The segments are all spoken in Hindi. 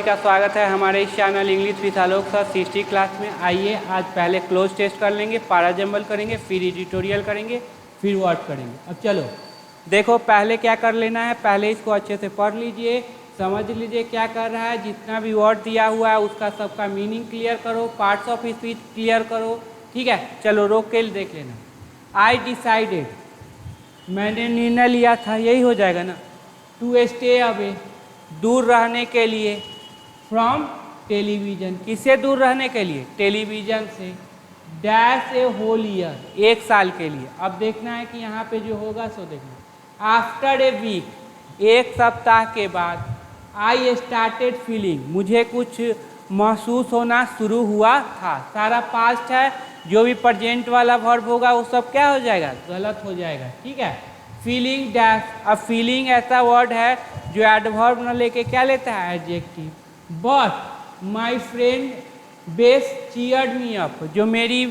सभी का स्वागत है हमारे इस channel English with Alok sir 60 class में। आइए आज पहले क्लोज टेस्ट कर लेंगे, पारा जंबल करेंगे, फिर एडिटोरियल करेंगे, फिर वर्ड करेंगे। अब चलो देखो पहले क्या कर लेना है, पहले इसको अच्छे से पढ़ लीजिए, समझ लीजिए क्या कर रहा है। जितना भी वर्ड दिया हुआ है उसका सबका मीनिंग क्लियर करो, पार्ट्स ऑफ स्पीच क्लियर करो। ठीक है, चलो रोक के देख लेना। आई डिसाइडेड, मैंने निर्णय लिया था, यही हो जाएगा ना। टू स्टे अवे, दूर रहने के लिए। फ्रॉम टेलीविजन, किससे दूर रहने के लिए? टेलीविजन से। डैश ए होल ईयर, एक साल के लिए। अब देखना है कि यहाँ पे जो होगा सो देखना। आफ्टर ए वीक, एक सप्ताह के बाद। आई स्टार्टेड फीलिंग, मुझे कुछ महसूस होना शुरू हुआ था। सारा पास्ट है, जो भी प्रेजेंट वाला वर्ब होगा वो सब क्या हो जाएगा? गलत हो जाएगा। ठीक है, फीलिंग डैश। अब फीलिंग ऐसा वर्ड है जो एडवर्ब न लेके क्या लेता है? Adjective. But my friend base cheered me up, जो मेरी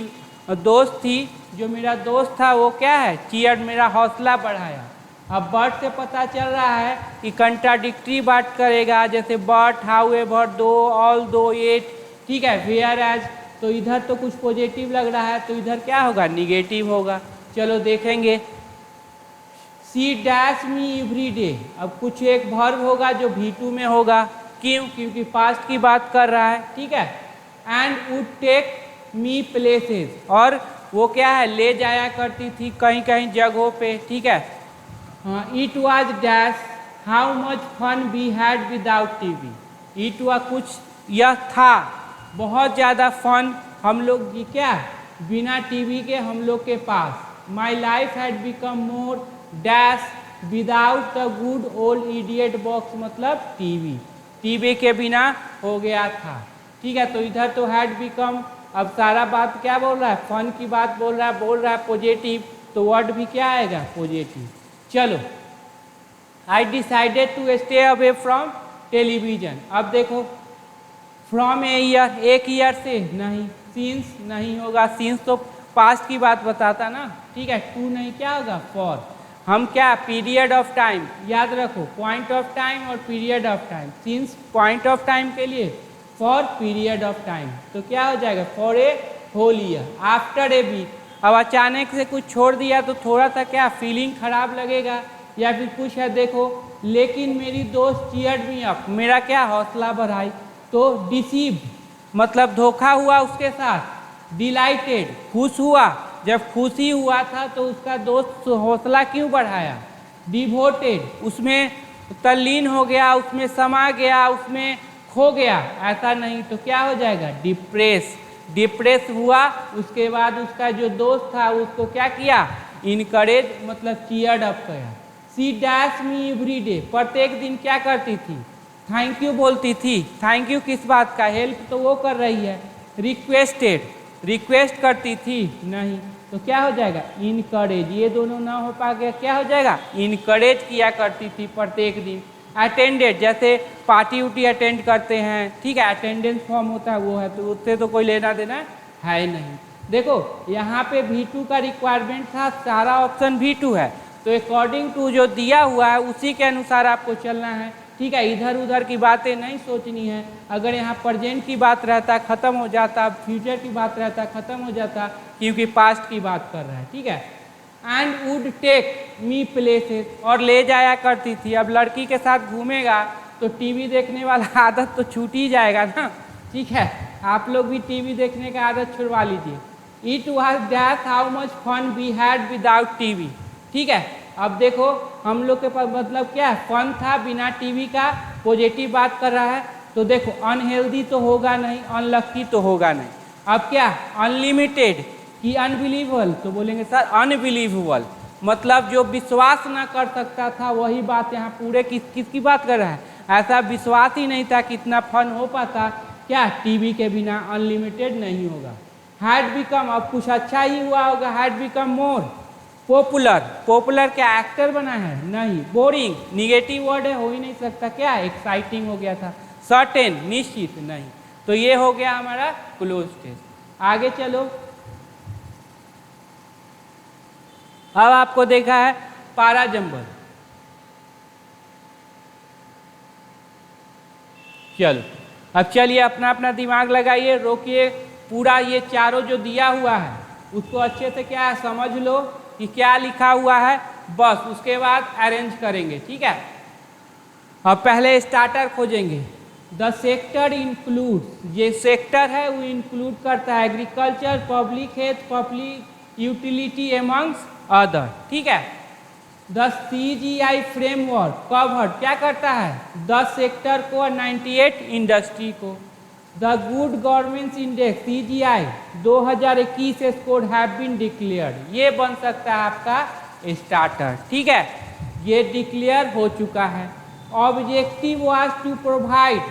दोस्त थी, जो मेरा दोस्त था वो क्या है? चीयर्ड, मेरा हौसला बढ़ाया। अब बट से पता चल रहा है कि कंट्राडिक्टरी बात करेगा, जैसे बट, हाउ एवर, दो, ऑल दो, एट। ठीक है, वेयर एज, तो इधर तो कुछ पॉजिटिव लग रहा है, तो इधर क्या होगा? निगेटिव होगा। चलो देखेंगे। See dash me every day, अब कुछ एक वर्ब होगा जो V2 में होगा। क्यों? क्योंकि पास्ट की बात कर रहा है। ठीक है, and would take me places, और वो क्या है? ले जाया करती थी कहीं कहीं जगहों पे। ठीक है, it was dash how much fun we had without TV. It was, कुछ यह था, बहुत ज़्यादा फन हम लोग की क्या, बिना टीवी के हम लोग के पास। My life had become more dash without the good old idiot box, मतलब टीवी, टीवी के बिना हो गया था। ठीक है, तो इधर तो हैड बिकम, अब सारा बात क्या बोल रहा है? फन की बात बोल रहा है पॉजिटिव, तो वर्ड भी क्या आएगा? पॉजिटिव। चलो, I decided to stay away from television. अब देखो, फ्रॉम ए ईयर, एक ईयर से नहीं, सिंस नहीं होगा, सिंस तो पास्ट की बात बताता ना। ठीक है, टू नहीं, क्या होगा? फॉर। हम क्या? पीरियड ऑफ टाइम, याद रखो, पॉइंट ऑफ टाइम और period of time. Since point of time के लिए, फॉर पीरियड ऑफ टाइम, तो क्या हो जाएगा? For a whole year. After a week, अब अचानक से कुछ छोड़ दिया तो थोड़ा सा क्या फीलिंग खराब लगेगा, या फिर कुछ है। देखो, लेकिन मेरी दोस्त चीयर्ड मी अप, मेरा क्या? हौसला बढ़ाई। तो डिसीव्ड मतलब धोखा हुआ उसके साथ। डिलाइटेड, खुश हुआ, जब खुशी हुआ था तो उसका दोस्त हौसला क्यों बढ़ाया? डिवोटेड, उसमें तल्लीन हो गया, उसमें समा गया, उसमें खो गया, ऐसा नहीं, तो क्या हो जाएगा? डिप्रेस। डिप्रेस हुआ, उसके बाद उसका जो दोस्त था उसको क्या किया? इनकरेज मतलब चीयर्ड अप किया। See dash me every day, प्रत्येक दिन क्या करती थी? थैंक यू बोलती थी। थैंक यू किस बात का? हेल्प तो वो कर रही है। रिक्वेस्टेड, रिक्वेस्ट करती थी, नहीं, तो क्या हो जाएगा? इनकरेज। ये दोनों ना हो पा गया, क्या हो जाएगा? इनकरेज किया करती थी प्रत्येक दिन। अटेंडेड, जैसे पार्टी उटी अटेंड करते हैं, ठीक है, अटेंडेंस फॉर्म होता है वो है, तो उससे तो कोई लेना देना है नहीं। देखो यहाँ पे V2 का रिक्वायरमेंट था, सारा ऑप्शन V2 है, तो अकॉर्डिंग टू जो दिया हुआ है उसी के अनुसार आपको चलना है। ठीक है, इधर उधर की बातें नहीं सोचनी है। अगर यहाँ प्रेजेंट की बात रहता खत्म हो जाता, फ्यूचर की बात रहता खत्म हो जाता, क्योंकि पास्ट की बात कर रहा है। ठीक है, and would take me places, और ले जाया करती थी। अब लड़की के साथ घूमेगा तो टीवी देखने वाला आदत तो छूट ही जाएगा ना। ठीक है, आप लोग भी टीवी देखने का आदत छुड़वा लीजिए। It was dash how much fun we had without TV. ठीक है, अब देखो हम लोग के पास मतलब क्या है? फन था बिना टीवी का, पॉजिटिव बात कर रहा है। तो देखो अनहेल्दी तो होगा नहीं, अनलक्की तो होगा नहीं। अब क्या? अनलिमिटेड कि अनबिलीवेबल, तो बोलेंगे सर अनबिलीवेबल, मतलब जो विश्वास ना कर सकता था वही बात यहाँ पूरे किसकी बात कर रहा है? ऐसा विश्वास ही नहीं था कि इतना फन हो पाता, क्या टीवी के बिना? अनलिमिटेड नहीं होगा। हैड बिकम, अब कुछ अच्छा ही हुआ होगा। Had become more popular, popular क्या एक्टर बना है? नहीं। बोरिंग, निगेटिव वर्ड है, हो ही नहीं सकता। क्या? एक्साइटिंग हो गया था। सर्टेन, निश्चित, नहीं। तो ये हो गया हमारा क्लोज टेस्ट। आगे चलो, अब आपको देखा है पारा जंबल। चलो अब चलिए अपना अपना दिमाग लगाइए, रोकिए, पूरा ये चारों जो दिया हुआ है उसको अच्छे से क्या है समझ लो कि क्या लिखा हुआ है, बस उसके बाद अरेंज करेंगे, ठीक है। अब पहले स्टार्टर खोजेंगे। द सेक्टर इंक्लूड, ये सेक्टर है वो इंक्लूड करता है agriculture, public health, public utility amongst other, ठीक है। द CGI फ्रेमवर्क कवर्ड क्या करता है 10 सेक्टर को और 98 इंडस्ट्री को। The good governance index CGI 2021 score have been declared, ये बन सकता है आपका स्टार्टर, ठीक है, ये डिक्लेयर हो चुका है। Objective was to provide,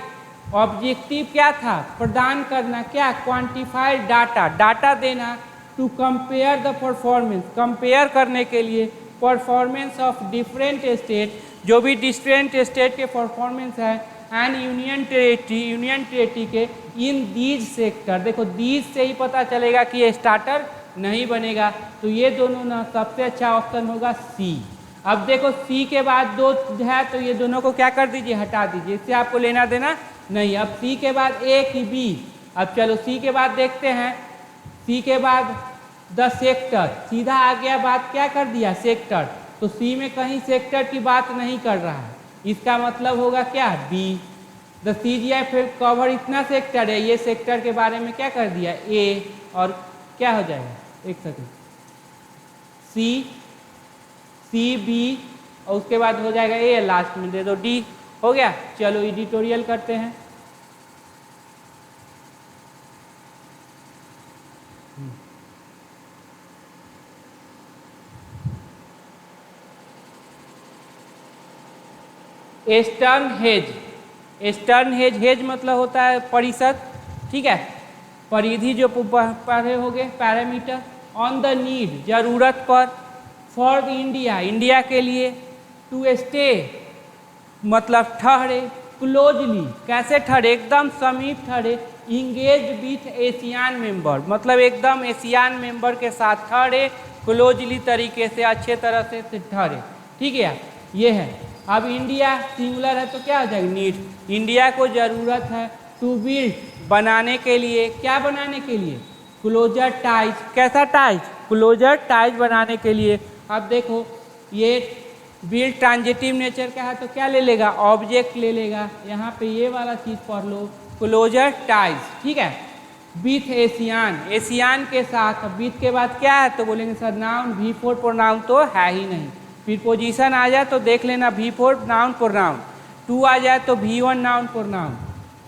objective क्या था प्रदान करना, क्या क्वांटिफाइड डाटा, डाटा देना, to compare the performance, compare करने के लिए परफॉर्मेंस ऑफ डिफरेंट स्टेट, जो भी डिफरेंट स्टेट के परफॉर्मेंस है, एंड यूनियन टेरिटरी के इन दीज सेक्टर। देखो दीज से ही पता चलेगा कि ये स्टार्टर नहीं बनेगा, तो ये दोनों ना सबसे अच्छा ऑप्शन होगा सी। अब देखो सी के बाद दो है तो ये दोनों को क्या कर दीजिए हटा दीजिए, इससे आपको लेना देना नहीं। अब सी के बाद ए की बी, अब चलो सी के बाद देखते हैं, सी के बाद द सेक्टर, सीधा आ गया बात क्या कर दिया सेक्टर, तो सी में कहीं सेक्टर की बात नहीं कर रहा है, इसका मतलब होगा क्या बी। द CGI फिर कवर इतना सेक्टर है, ये सेक्टर के बारे में क्या कर दिया ए, और क्या हो जाएगा एक सेकंड सी बी, और उसके बाद हो जाएगा ए, लास्ट में दे दो डी, हो गया। चलो एडिटोरियल करते हैं। Stern hedge, stern hedge, hedge मतलब होता है परिषद, ठीक है, परिधि जो पढ़े होंगे पैरामीटर। ऑन द नीड, जरूरत पर। फॉर इंडिया, इंडिया के लिए। टू स्टे मतलब ठहरे। क्लोजली, कैसे ठहरे एकदम समीप ठहरे। इंगेज विथ एशियान मेंबर, मतलब एकदम एशियान मेंबर के साथ ठहरे, क्लोजली तरीके से अच्छे तरह से ठहरे, ठीक है, ये है। अब इंडिया सिंगुलर है तो क्या हो जाएगा नीड, इंडिया को ज़रूरत है। टू बिल्ड, बनाने के लिए, क्या बनाने के लिए क्लोजर टाइज, कैसा टाइज क्लोजर टाइज बनाने के लिए। अब देखो ये बिल्ड ट्रांजिटिव नेचर का है तो क्या ले लेगा ऑब्जेक्ट ले लेगा, यहाँ पे ये वाला चीज़ पढ़ लो क्लोजर टाइज, ठीक है। विथ एशियान, एशियान के साथ। विथ के बाद क्या है तो बोलेंगे सर नाउन, V4 प्रोनाउन तो है ही नहीं। फिर पोजीशन आ जाए तो देख लेना V4 नाउन प्रोनाउन, 2 आ जाए तो V1 noun pronoun.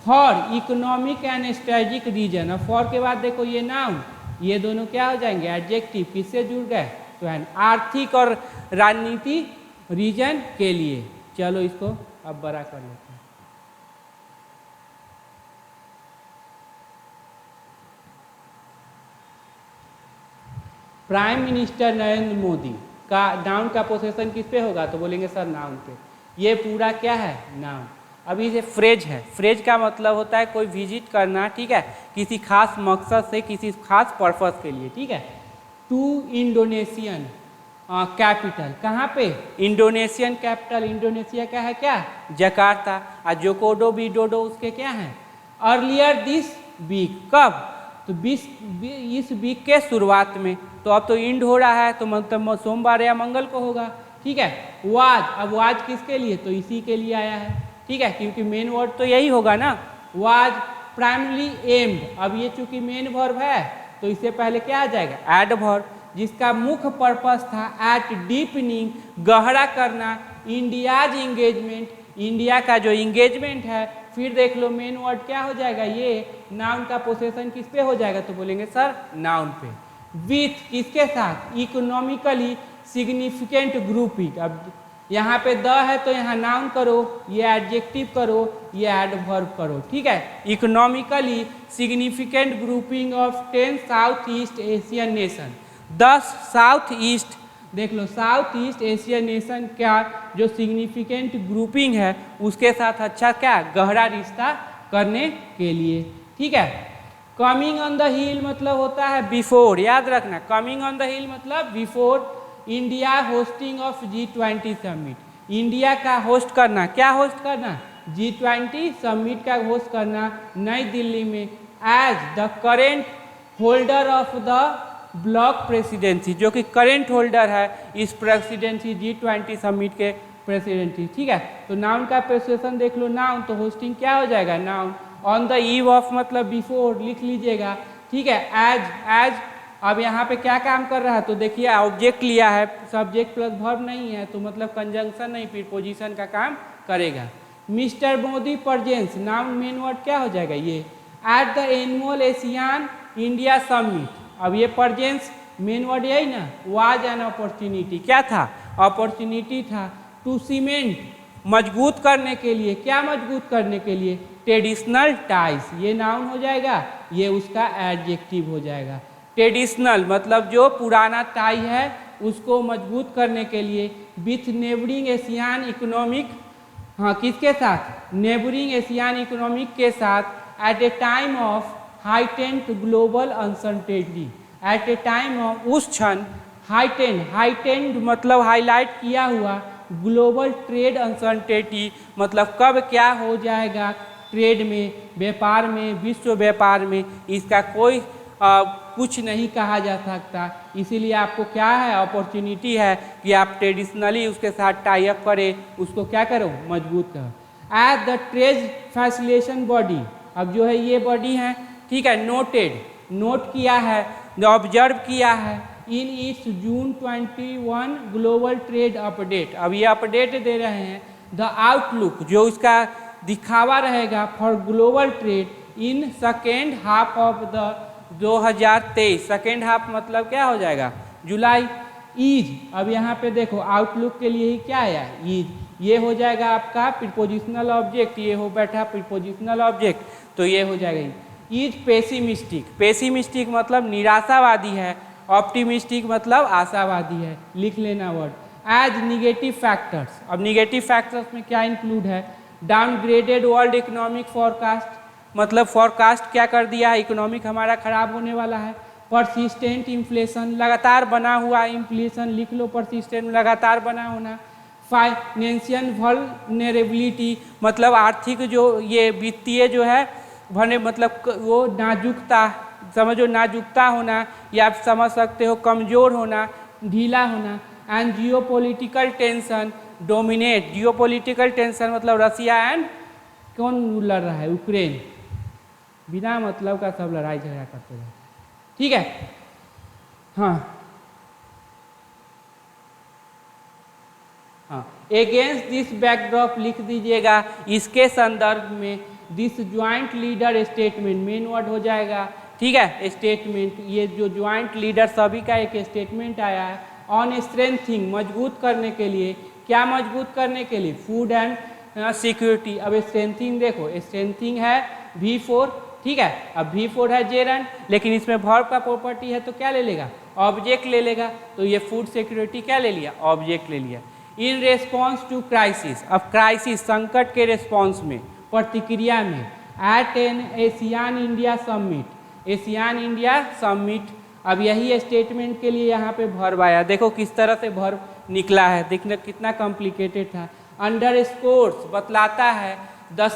For economic and strategic reason, और फॉर के बाद देखो ये नाउन, ये दोनों क्या हो जाएंगे एडजेक्टिव, किससे जुड़ गए तो है आर्थिक और राजनीति रीजन के लिए। चलो इसको अब बड़ा कर लेते हैं। प्राइम मिनिस्टर नरेंद्र मोदी का नाउन का पोजीशन किस पे होगा तो बोलेंगे सर नाउन पे। ये पूरा क्या है नाउन। अभी ये फ्रेज है, फ्रेज का मतलब होता है कोई विजिट करना, ठीक है, किसी खास मकसद से, किसी खास पर्पस के लिए, ठीक है। टू इंडोनेशियन कैपिटल, कहाँ पे इंडोनेशियन कैपिटल, इंडोनेशिया का है क्या जकार्ता, और जोकोडो विडोडो उसके क्या हैं अर्लियर दिस वीक, कब तो इस वीक के शुरुआत में, तो अब तो इंड हो रहा है तो मतलब सोमवार या मंगल को होगा, ठीक है। वाज, अब वाज किसके लिए तो इसी के लिए आया है, ठीक है, क्योंकि मेन वर्ड तो यही होगा ना। वाज प्राइमरी एम्ड, अब ये चूंकि मेन वर्ब है तो इससे पहले क्या आ जाएगा एडवर्ब, जिसका मुख्य पर्पस था एट डीपनिंग, गहरा करना, इंडियाज इंगेजमेंट, इंडिया का जो इंगेजमेंट है। फिर देख लो मेन वर्ड क्या हो जाएगा ये नाउन का पोसेशन किस पे हो जाएगा तो बोलेंगे सर नाउन पे। विथ किसके साथ इकोनॉमिकली सिग्निफिकेंट ग्रुपिंग, अब यहाँ पे द है तो यहाँ नाउन करो, ये एडजेक्टिव करो, ये एडवर्ब करो, ठीक है। Economically significant grouping of 10 south east Asian nation, 10 south east, देख लो साउथ ईस्ट एशियन नेशन का जो सिग्निफिकेंट ग्रुपिंग है उसके साथ अच्छा क्या गहरा रिश्ता करने के लिए, ठीक है। कमिंग ऑन द हिल मतलब होता है बिफोर, याद रखना कमिंग ऑन द हिल मतलब before India hosting of G20 summit, India का होस्ट करना, क्या होस्ट करना G20 समिट का होस्ट करना नई दिल्ली में as the current holder of the bloc presidency, जो कि करेंट होल्डर है इस प्रेसिडेंसी G20 समिट के प्रेसिडेंसी। ठीक है, तो नाउन का प्रेसिडेंशन देख लो, नाउन तो होस्टिंग क्या हो जाएगा, noun. On the eve of मतलब बिफोर लिख लीजिएगा। ठीक है, एज अब यहाँ पे क्या काम कर रहा है, तो देखिए ऑब्जेक्ट लिया है, सब्जेक्ट प्लस वर्ब नहीं है, तो मतलब कंजंक्शन नहीं प्रीपोजिशन का काम करेगा। Mister Modi presence, noun main word क्या हो जाएगा ये, at the annual ASEAN India summit. अब ये प्रेजेंस मेन वर्ड यही ना, वाज एन अपॉर्चुनिटी, क्या था, अपॉर्चुनिटी था। टू सीमेंट, मजबूत करने के लिए, क्या मजबूत करने के लिए, ट्रेडिशनल टाइज, ये नाउन हो जाएगा, ये उसका एडजेक्टिव हो जाएगा। ट्रेडिशनल मतलब जो पुराना टाई है उसको मजबूत करने के लिए, विथ नेबरिंग एशियान इकोनॉमिक, हाँ किसके साथ, नेबरिंग एशियान इकोनॉमिक के साथ, at a time of heightened global uncertainty, at a time of उस क्षण, हाइटेंड मतलब हाईलाइट किया हुआ, ग्लोबल ट्रेड अनसर्टेनिटी मतलब कब क्या हो जाएगा ट्रेड में, व्यापार में, विश्व व्यापार में, इसका कोई कुछ नहीं कहा जा सकता। इसीलिए आपको क्या है, अपॉर्चुनिटी है कि आप ट्रेडिशनली उसके साथ टाई अप करें, उसको क्या करो, मजबूत करो। At the trade facilitation body, अब जो है ये बॉडी है, ठीक है, नोटेड, नोट किया है, ऑब्जर्व किया है, in its June 21 global trade update. अब ये अपडेट दे रहे हैं, द आउटलुक जो इसका दिखावा रहेगा for global trade in second half of the 2023, second half मतलब क्या हो जाएगा, जुलाई। इज, अब यहाँ पे देखो आउटलुक के लिए ही क्या आया, इज, ये हो जाएगा आपका प्रीपोजिशनल ऑब्जेक्ट, ये हो बैठा प्रीपोजिशनल ऑब्जेक्ट, तो ये हो जाएगा इज पेसिमिस्टिक, पेसिमिस्टिक मतलब निराशावादी है, ऑप्टिमिस्टिक मतलब आशावादी है, लिख लेना वर्ड। एज निगेटिव फैक्टर्स, अब निगेटिव फैक्टर्स में क्या इंक्लूड है, डाउनग्रेडेड वर्ल्ड इकोनॉमिक फोरकास्ट, मतलब फोरकास्ट क्या कर दिया है, इकोनॉमिक हमारा खराब होने वाला है। परसिस्टेंट इन्फ्लेशन, लगातार बना हुआ इन्फ्लेशन, लिख लो परसिस्टेंट लगातार बना होना। फाइनेंशियल वल्नरेबिलिटी मतलब आर्थिक जो ये वित्तीय जो है भने मतलब वो नाजुकता, समझो नाजुकता होना, या आप समझ सकते हो कमज़ोर होना, ढीला होना। And geopolitical tension dominate, geopolitical tension मतलब रसिया एंड कौन लड़ रहा है, यूक्रेन, बिना मतलब का सब लड़ाई झगड़ा करते रहे, ठीक है। हाँ हाँ, अगेंस्ट दिस बैकड्रॉप लिख दीजिएगा, इसके संदर्भ में, this joint leader statement, main word हो जाएगा, ठीक है, स्टेटमेंट, ये जो ज्वाइंट लीडर सभी का एक स्टेटमेंट आया है, ऑन स्ट्रेंथिंग मजबूत करने के लिए, क्या मजबूत करने के लिए, फूड एंड सिक्योरिटी। अब स्ट्रेंथिंग देखो, स्ट्रेंथिंग है V4, ठीक है, अब V4 है जेरंड, लेकिन इसमें वर्ब का प्रॉपर्टी है तो क्या ले लेगा, ऑब्जेक्ट ले लेगा, तो ये फूड सिक्योरिटी क्या ले लिया, ऑब्जेक्ट ले लिया। इन रेस्पॉन्स टू क्राइसिस, अब क्राइसिस संकट के रेस्पॉन्स में, प्रतिक्रिया में, at an ASEAN India summit, ASEAN India summit. अब यही स्टेटमेंट के लिए यहाँ पे वर्ब आया, देखो किस तरह से वर्ब निकला है, देखने कितना कॉम्प्लिकेटेड था। अंडर स्कोर्स बतलाता है, द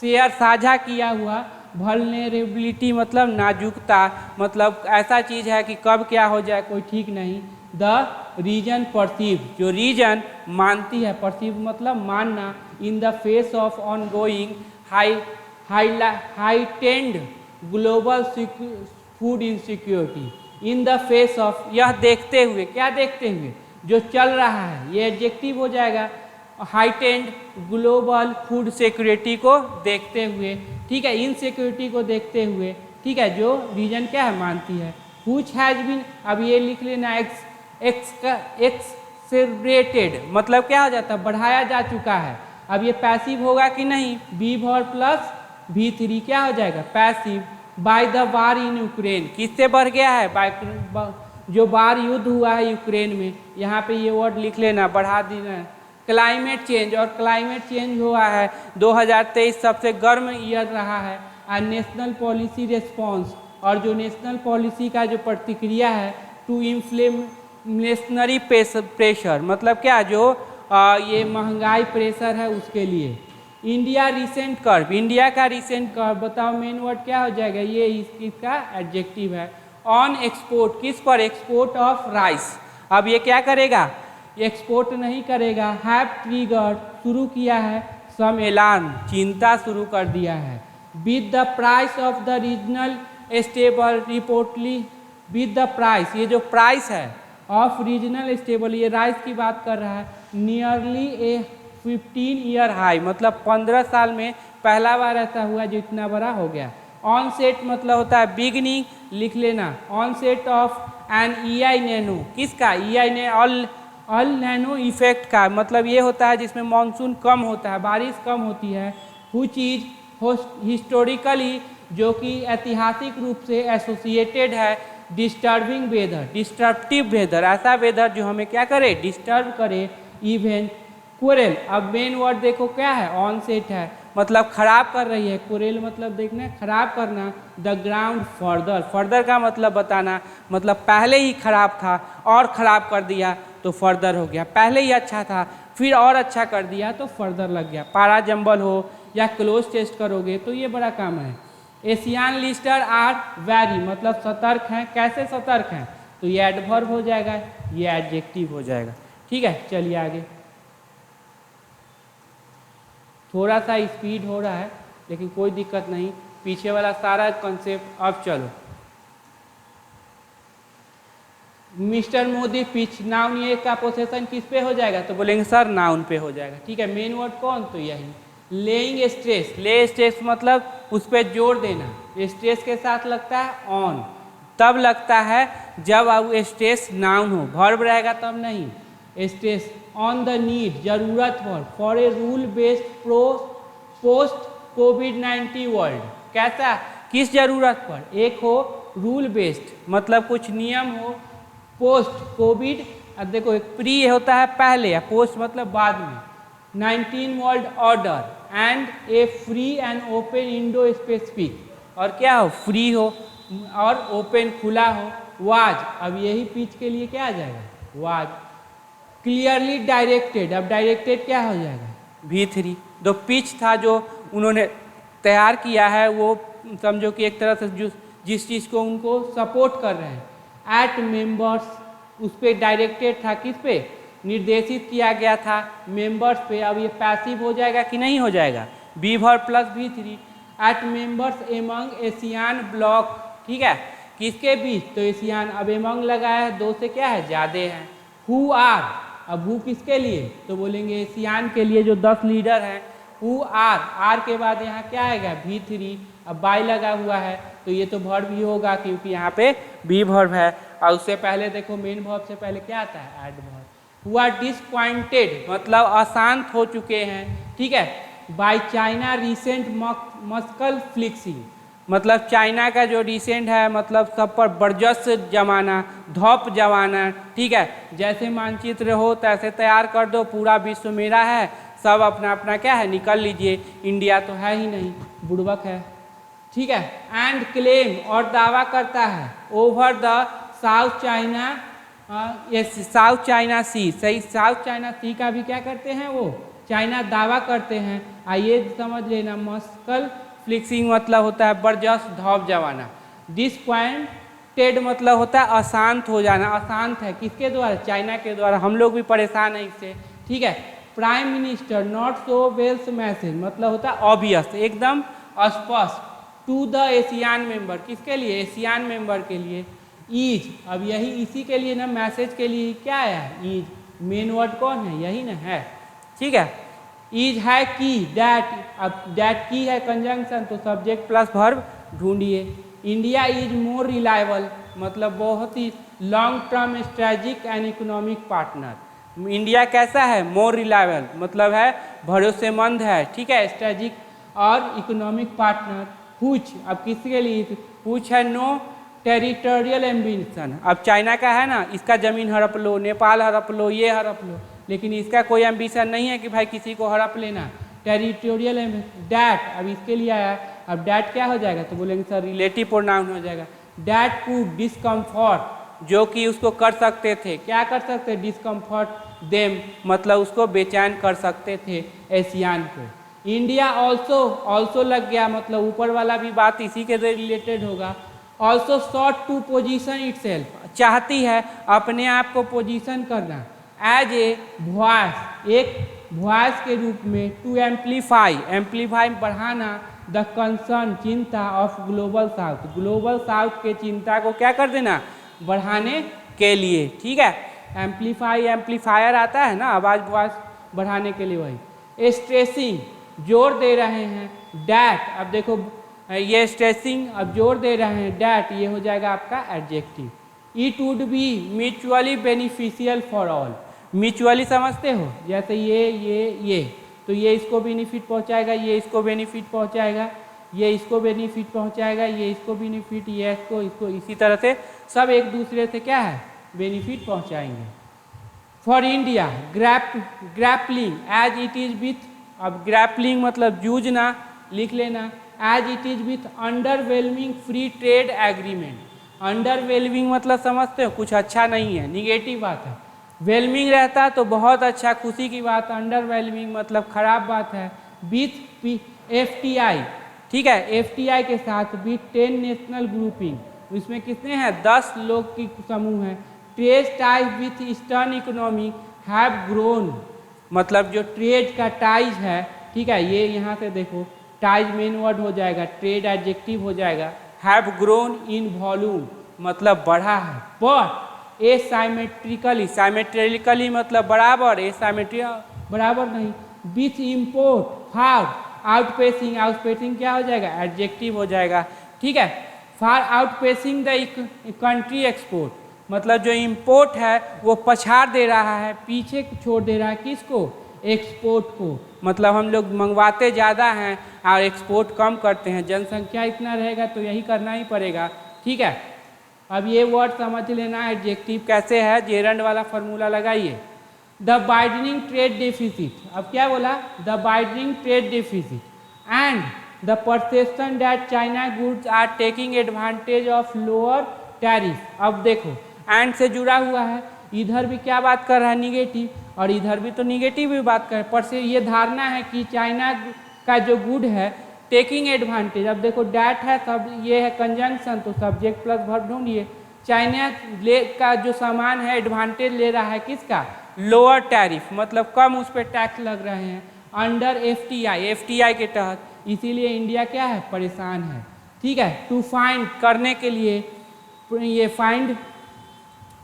शेयर साझा किया हुआ, वल्नरेबिलिटी मतलब नाजुकता, मतलब ऐसा चीज़ है कि कब क्या हो जाए कोई ठीक नहीं। द रीजन परसीव, जो रीजन मानती है, परसीव मतलब मानना, in the face of on going heightened global food insecurity, in the face of, यह देखते हुए, क्या देखते हुए, जो चल रहा है, ये एडजेक्टिव हो जाएगा, हाइटेंड ग्लोबल फूड सिक्योरिटी को देखते हुए, ठीक है, इनसिक्योरिटी को देखते हुए, ठीक है, जो रीजन क्या है मानती है। व्हिच हैज बीन, अब ये लिख लेना, एक्सेलरेटेड मतलब क्या हो जाता है, बढ़ाया जा चुका है। अब ये पैसिव होगा कि नहीं, बी वर्ब प्लस V3 क्या हो जाएगा, passive. By the war in Ukraine, किससे बढ़ गया है, बाय जो वार युद्ध हुआ है यूक्रेन में, यहाँ पे ये वर्ड लिख लेना, बढ़ा देना। क्लाइमेट चेंज, और क्लाइमेट चेंज हुआ है, 2023 सबसे गर्म ईयर रहा है। और नेशनल पॉलिसी रिस्पॉन्स, और जो नेशनल पॉलिसी का जो प्रतिक्रिया है, टू इन्फ्लेशनरी प्रेशर मतलब क्या, जो ये महंगाई प्रेशर है उसके लिए, इंडिया रिसेंट कर्व, इंडिया का रिसेंट कर्व, बताओ मेन वर्ड क्या हो जाएगा, ये इसका एडजेक्टिव है। ऑन एक्सपोर्ट, किस पर, एक्सपोर्ट ऑफ राइस। अब ये क्या करेगा, एक्सपोर्ट नहीं करेगा। हैव ट्रिगर्ड, शुरू किया है। सम अलार्म, चिंता शुरू कर दिया है। With the price of the regional stable reportedly, with the price, ये जो प्राइस है ऑफ रीजनल स्टेबल, ये राइस की बात कर रहा है। नियरली ए 15 ईयर हाई, मतलब 15 साल में पहला बार ऐसा हुआ जो इतना बड़ा हो गया। ऑन सेट मतलब होता है बिगनिंग, लिख लेना। Onset of an EI nano, किसका, EI ने अल नैनो इफेक्ट का, मतलब ये होता है जिसमें मानसून कम होता है, बारिश कम होती है। व्हिच इज हिस्टोरिकली, जो कि ऐतिहासिक रूप से एसोसिएटेड है डिस्टर्बिंग वेदर, डिस्टर्बटिव वेदर, ऐसा वेदर जो हमें क्या करे, डिस्टर्ब करे। इवेंट कोरेल, अब मेन वर्ड देखो क्या है, ऑन सेट है, मतलब खराब कर रही है। कोरेल मतलब देखना, खराब करना। द ग्राउंड फर्दर, फर्दर का मतलब बताना, मतलब पहले ही खराब था और ख़राब कर दिया तो फर्दर हो गया। पहले ही अच्छा था फिर और अच्छा कर दिया तो फर्दर लग गया। पारा जंबल हो या क्लोज टेस्ट करोगे तो ये बड़ा काम है। एशियन लिस्टर आर वेरी, मतलब सतर्क हैं। कैसे सतर्क हैं, तो ये एडवर्ब हो जाएगा, ये एडजेक्टिव हो जाएगा। ठीक है, चलिए आगे। थोड़ा सा स्पीड हो रहा है लेकिन कोई दिक्कत नहीं, पीछे वाला सारा कॉन्सेप्ट। अब चलो, मिस्टर मोदी पिच, नाउन ये का पोसेशन किस पे हो जाएगा, तो बोलेंगे सर नाउन पे हो जाएगा। ठीक है, मेन वर्ड कौन, तो यही। लेइंग स्ट्रेस, ले स्ट्रेस मतलब उस पर जोर देना। स्ट्रेस के साथ लगता है ऑन, तब लगता है जब अब स्ट्रेस नाउन हो, वर्ब रहेगा तब नहीं। स्ट्रेस ऑन द नीड, जरूरत पर। For a rule based post covid world, कैसा, किस जरूरत पर, एक हो रूल बेस्ड मतलब कुछ नियम हो, पोस्ट कोविड, अब देखो एक प्री होता है पहले या पोस्ट मतलब बाद में। 19 world order and A free and open Indo specific, और क्या हो, फ्री हो और ओपन खुला हो। वाज, अब यही पिच के लिए क्या आ जाएगा, वाज। क्लियरली डायरेक्टेड, अब डायरेक्टेड क्या हो जाएगा, V3। जो पिच था जो उन्होंने तैयार किया है वो समझो कि एक तरह से जिस चीज़ को उनको सपोर्ट कर रहे हैं। एट मेंबर्स, उस पर डायरेक्टेड था, किस पे, निर्देशित किया गया था मेंबर्स पे। अब ये पैसिव हो जाएगा कि नहीं हो जाएगा, be verb plus V3। At members among ASEAN bloc, ठीक है, किसके बीच, तो एशियान। अब एमंग लगाया है, दो से क्या है, ज़्यादा है। हु आर, अब हु किसके लिए, तो बोलेंगे एशियान के लिए जो 10 लीडर हैं। हु आर, आर के बाद यहाँ क्या आएगा, V3। अब बाय लगा हुआ है तो ये तो वर्ब भी होगा क्योंकि यहाँ पे बी वर्ब है। और उससे पहले देखो मेन वर्ब से पहले क्या आता है, एडवर्ब। हु आर डिसपॉइंटेड मतलब अशांत हो चुके हैं, ठीक है। बाय चाइना रिसेंट मस्कल फ्लिक्सिंग, मतलब चाइना का जो रिसेंट है मतलब सब पर बर्जस जमाना, धौप जमाना, ठीक है। जैसे मानचित्र हो तैसे तैयार कर दो, पूरा विश्व मेरा है, सब अपना अपना क्या है निकल लीजिए, इंडिया तो है ही नहीं, बुड़बक है, ठीक है। एंड क्लेम, और दावा करता है, over the South China, South China Sea, सही, साउथ चाइना सी का भी क्या करते हैं वो, चाइना दावा करते हैं। आइए समझ लेना, मस्कल फ्लिक्सिंग मतलब होता है बर्जस धौप जमाना। डिसपॉइंटेड मतलब होता है अशांत हो जाना, अशांत है किसके द्वारा, चाइना के द्वारा, हम लोग भी परेशान हैं इससे, ठीक है। Prime minister not so wells message मतलब होता है ऑब्वियस, एकदम स्पष्ट। टू द एशियान मेंबर, किसके लिए, एशियान मेंबर के लिए। ईज, अब यही इसी के लिए ना, मैसेज के लिए क्या है, ईज। मेन वर्ड कौन है, यही ना है, ठीक है। इज है की, डैट, अब डैट की है कंजंक्शन तो सब्जेक्ट प्लस वर्ब ढूंढिए। इंडिया इज मोर रिलायबल मतलब बहुत ही long term strategic and economic partner. India कैसा है, मोर रिलायबल मतलब है भरोसेमंद है, ठीक है, स्ट्रेटेजिक और इकोनॉमिक पार्टनर। हुच, अब किसके लिए, हुच है नो टेरिटोरियल एम्बिशन, अब चाइना का है ना, इसका ज़मीन हड़प लो, नेपाल हड़प लो, ये हड़प लो, लेकिन इसका कोई एम्बिशन नहीं है कि भाई किसी को हड़प लेना। टेरिटोरियल डैट, अब इसके लिए आया, अब डैट क्या हो जाएगा, तो बोलेंगे सर रिलेटिव प्रोनाउन हो जाएगा। डैट कुड डिस्कम्फर्ट, जो कि उसको कर सकते थे, क्या कर सकते, डिस्कम्फर्ट देम मतलब उसको बेचैन कर सकते थे एशियान को। इंडिया ऑल्सो, ऑल्सो लग गया मतलब ऊपर वाला भी बात इसी के रिलेटेड होगा। Also sought to position itself, चाहती है अपने आप को पोजीशन करना एज ए वॉइस, एक वॉइस के रूप में, टू एम्पलीफाई, एम्पलीफाई बढ़ाना, द कंसर्न, चिंता of global south, global south के चिंता को क्या कर देना, बढ़ाने के लिए। ठीक है, एम्पलीफाई, एम्पलीफायर आता है ना आवाज़ वॉइस बढ़ाने के लिए, वही। स्ट्रेसिंग, जोर दे रहे हैं, डैट, अब देखो ये स्ट्रेसिंग अब जोर दे रहे हैं, डैट ये हो जाएगा आपका adjective. It would be mutually beneficial for all, mutually समझते हो, जैसे ये तो ये इसको बेनिफिट पहुंचाएगा, ये इसको बेनिफिट पहुंचाएगा, ये इसको बेनिफिट पहुंचाएगा, ये इसको बेनिफिट, ये इसको, इसी तरह से सब एक दूसरे से क्या है, बेनिफिट पहुंचाएंगे। For India grappling as it is with, अब ग्रैपलिंग मतलब जूझना, लिख लेना, as it is with underwhelming free trade agreement. Underwhelming मतलब समझते हो, कुछ अच्छा नहीं है, निगेटिव बात है। वेलमिंग रहता तो बहुत अच्छा, खुशी की बात, अंडरवेलमिंग मतलब खराब बात है। विथ FTI, ठीक है, FTI के साथ विथ 10 नेशनल ग्रुपिंग, इसमें कितने हैं, 10 लोग की समूह है। Trade ties with eastern economy have grown, मतलब जो ट्रेड का टाइज है, ठीक है, ये यहाँ से देखो टाइज मेन वर्ड हो जाएगा, ट्रेड एडजेक्टिव हो जाएगा। हैव ग्रोन इन वॉल्यूम मतलब बढ़ा है, पर एसाइमेट्रिकली, साइमेट्रिकली मतलब बराबर, एसाइमेट्रिकल बराबर नहीं। विथ इम्पोर्ट फार आउटपेसिंग, आउटपेसिंग क्या हो जाएगा, एडजेक्टिव हो जाएगा। ठीक है, फार आउटपेसिंग द कंट्री एक्सपोर्ट, मतलब जो इम्पोर्ट है वो पछाड़ दे रहा है, पीछे छोड़ दे रहा है, किसको, एक्सपोर्ट को, मतलब हम लोग मंगवाते ज़्यादा हैं और एक्सपोर्ट कम करते हैं, जनसंख्या इतना रहेगा तो यही करना ही पड़ेगा। ठीक है, अब ये वर्ड समझ लेना, एडजेक्टिव कैसे है, जेरंड वाला फॉर्मूला लगाइए। द वाइडनिंग ट्रेड डेफिसिट, अब क्या बोला, the widening trade deficit and the perception that China goods are taking advantage of lower tariff. अब देखो एंड से जुड़ा हुआ है, इधर भी क्या बात कर रहा है, निगेटिव, और इधर भी तो निगेटिव भी बात कर, पर से ये धारणा है कि चाइना का जो गुड है टेकिंग एडवांटेज। अब देखो डैट है, सब ये है कंजंक्शन, तो सब्जेक्ट प्लस वर्ब ढूंढिए। चाइना का जो सामान है एडवांटेज ले रहा है किसका, लोअर टैरिफ, मतलब कम उस पर टैक्स लग रहे हैं, अंडर FTI के तहत, इसीलिए इंडिया क्या है, परेशान है। ठीक है, टू फाइंड करने के लिए, ये फाइंड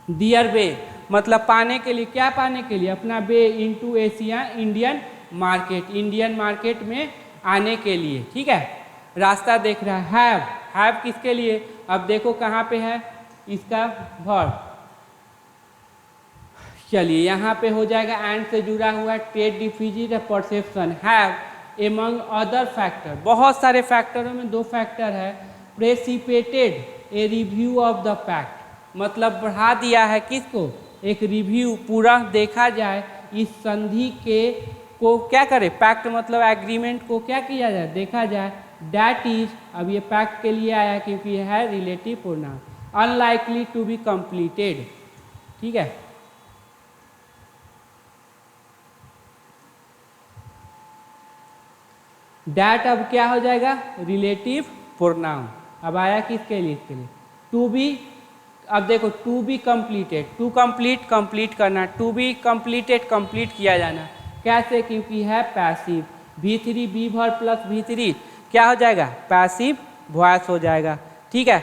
दियर वे मतलब पाने के लिए, क्या पाने के लिए, अपना वे into Asia Indian market, Indian market में आने के लिए। ठीक है, रास्ता देख रहा है। हैव किसके लिए, अब देखो कहाँ पे है इसका वर्ब, चलिए यहाँ पे हो जाएगा, एंड से जुड़ा हुआ trade deficit perception, have among other factor, बहुत सारे फैक्टरों में 2 फैक्टर है। Precipitated a review of the fact, मतलब बढ़ा दिया है किसको, एक रिव्यू, पूरा देखा जाए इस संधि के को क्या करे, पैक्ट मतलब एग्रीमेंट को क्या किया जाए, देखा जाए। डैट इज, अब ये पैक्ट के लिए आया क्योंकि ये है relative pronoun, unlikely to be completed. ठीक है, डैट अब क्या हो जाएगा, रिलेटिव प्रोनाउन। अब आया किसके लिए, इसके लिए टू बी। अब देखो to be completed, to complete करना, टू बी कंप्लीटेड कंप्लीट किया जाना, कैसे, क्योंकि है passive. V3 B verb plus V3 क्या हो जाएगा, पैसिव वॉइस हो जाएगा। ठीक है।